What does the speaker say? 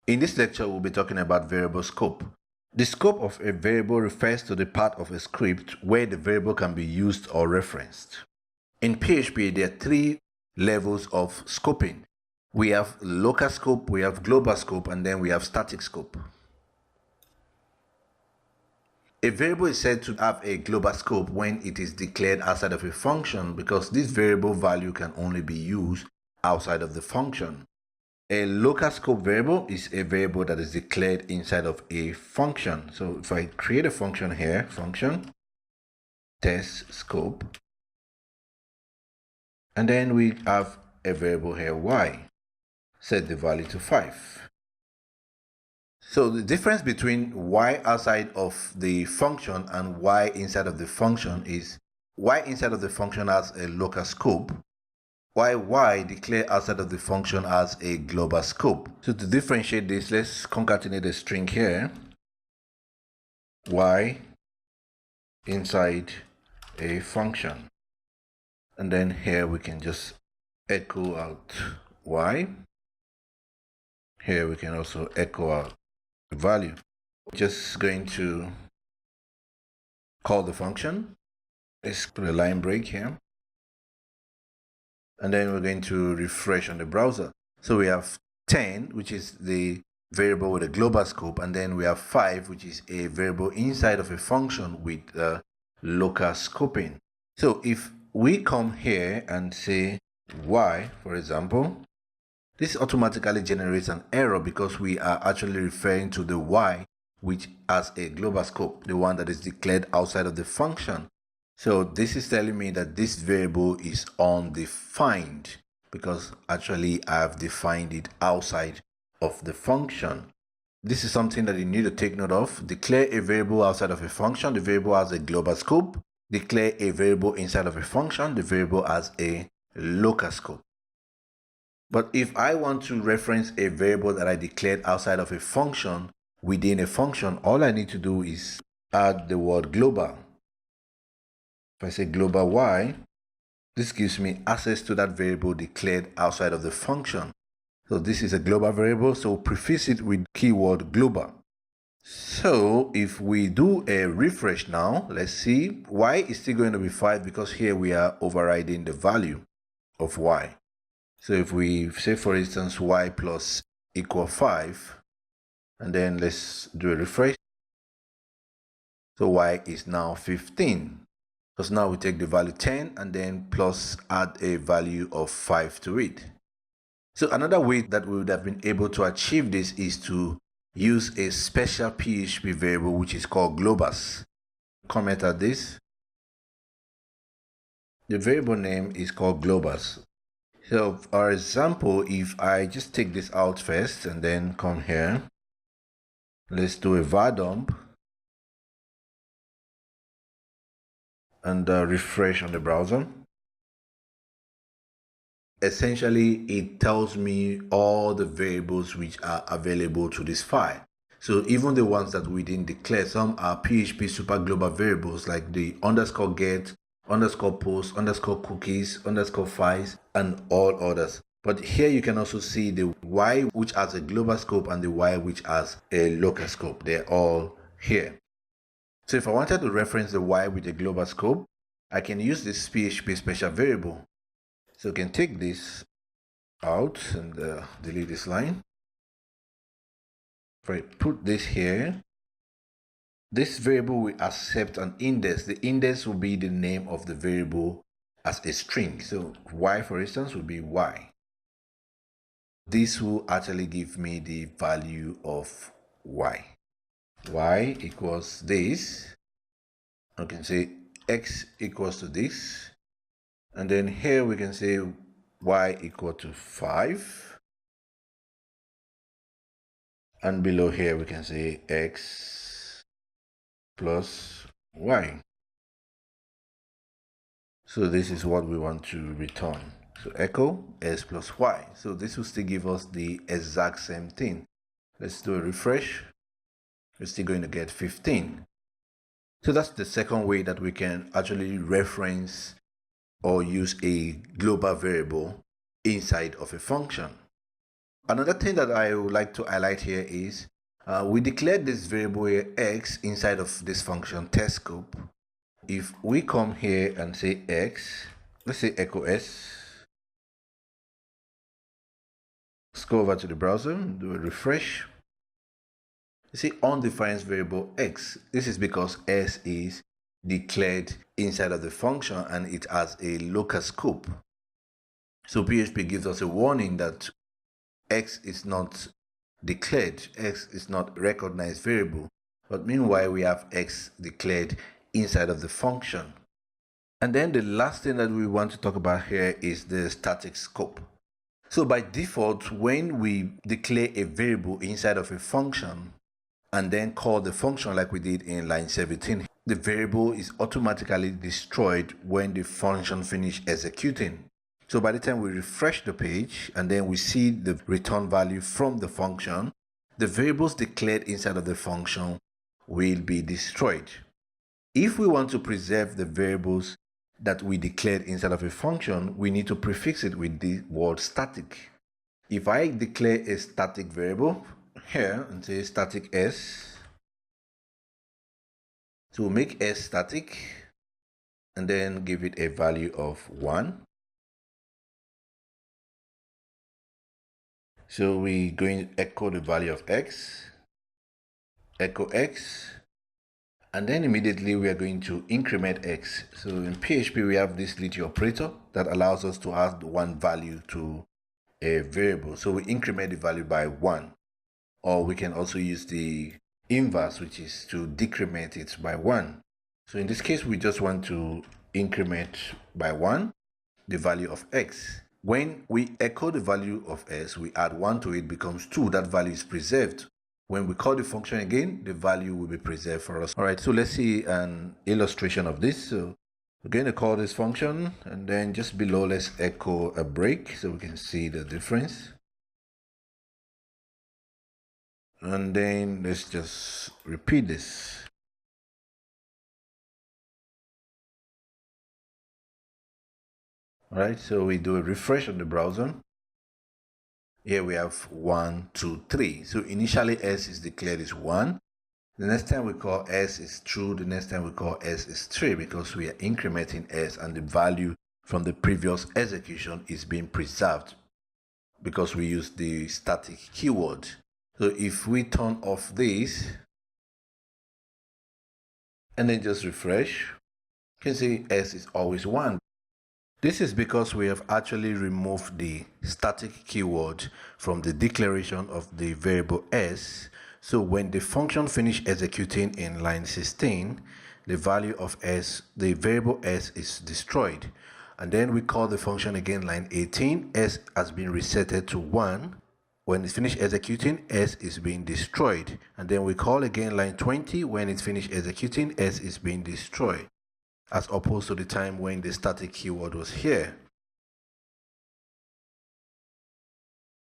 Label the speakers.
Speaker 1: In this lecture, we'll be talking about variable scope. The scope of a variable refers to the part of a script where the variable can be used or referenced. In PHP, there are three levels of scoping. We have local scope, we have global scope, and then we have static scope. A variable is said to have a global scope when it is declared outside of a function because this variable value can only be used outside of the function. A local scope variable is a variable that is declared inside of a function. So if I create a function here, function test scope, and then we have a variable here y, set the value to 5. So the difference between y outside of the function and y inside of the function is y inside of the function has a local scope, while y declared outside of the function as a global scope. So to differentiate this, let's concatenate a string here, y inside a function, and then here we can just echo out y. Here we can also echo out the value. Just going to call the function. Let's put a line break here. And then we're going to refresh on the browser. So we have 10, which is the variable with a global scope, and then we have 5, which is a variable inside of a function with local scoping. So if we come here and say y, for example, this automatically generates an error because we are actually referring to the y which has a global scope, the one that is declared outside of the function. So this is telling me that this variable is undefined because actually I have defined it outside of the function. This is something that you need to take note of. Declare a variable outside of a function, the variable has a global scope. Declare a variable inside of a function, the variable has a local scope. But if I want to reference a variable that I declared outside of a function within a function, all I need to do is add the word global. If I say global y, this gives me access to that variable declared outside of the function. So this is a global variable, so prefix it with keyword global. So if we do a refresh now, let's see, y is still going to be 5 because here we are overriding the value of y. So if we say, for instance, y plus equal 5, and then let's do a refresh. So y is now 15. Because now we take the value 10 and then plus add a value of 5 to it. So another way that we would have been able to achieve this is to use a special PHP variable which is called globus. Comment at this. The variable name is called globus. So for example, if I just take this out first and then come here, let's do a var dump and refresh on the browser. Essentially, it tells me all the variables which are available to this file. So even the ones that we didn't declare, some are PHP super global variables like the underscore get, underscore post, underscore cookies, underscore files, and all others. But here you can also see the y which has a global scope and the y which has a local scope. They're all here. So if I wanted to reference the y with a global scope, I can use this PHP special variable. So you can take this out and delete this line. If I put this here, this variable will accept an index. The index will be the name of the variable as a string. So y, for instance, will be y. This will actually give me the value of y. Y equals this. I can say x equals to this. And then here we can say y equal to 5. And below here we can say x plus y. So this is what we want to return. So echo s plus y. So this will still give us the exact same thing. Let's do a refresh. We're still going to get 15. So that's the second way that we can actually reference or use a global variable inside of a function. Another thing that I would like to highlight here is we declared this variable here, x, inside of this function test scope. If we come here and say x, let's say echo s, let's go over to the browser, do a refresh. You see undefined variable x. This is because s is declared inside of the function and it has a local scope. So PHP gives us a warning that x is not declared, x is not recognized variable, but meanwhile we have x declared inside of the function. And then the last thing that we want to talk about here is the static scope. So by default, when we declare a variable inside of a function and then call the function like we did in line 17, the variable is automatically destroyed when the function finishes executing. So by the time we refresh the page and then we see the return value from the function, the variables declared inside of the function will be destroyed. If we want to preserve the variables that we declared inside of a function, we need to prefix it with the word static. If I declare a static variable here and say static s, so we'll make s static and then give it a value of 1. So we're going to echo the value of x, echo x, and then immediately we are going to increment x. So in PHP, we have this little operator that allows us to add one value to a variable. So we increment the value by 1, or we can also use the inverse, which is to decrement it by 1. So in this case, we just want to increment by 1 the value of x. When we echo the value of s, we add 1 to it, becomes 2. That value is preserved. When we call the function again, the value will be preserved for us. All right, so let's see an illustration of this. So we're going to call this function, and then just below, let's echo a break so we can see the difference. And then let's just repeat this. All right, so we do a refresh on the browser. Here we have 1, 2, 3. So initially s is declared as 1. The next time we call s is true. The next time we call s is 3, because we are incrementing s and the value from the previous execution is being preserved because we use the static keyword. So if we turn off this and then just refresh, you can see s is always 1. This is because we have actually removed the static keyword from the declaration of the variable s. So when the function finishes executing in line 16, the value of s, the variable s, is destroyed. And then we call the function again line 18, s has been resetted to 1. When it's finished executing, s is being destroyed. And then we call again line 20, when it's finished executing, s is being destroyed, as opposed to the time when the static keyword was here.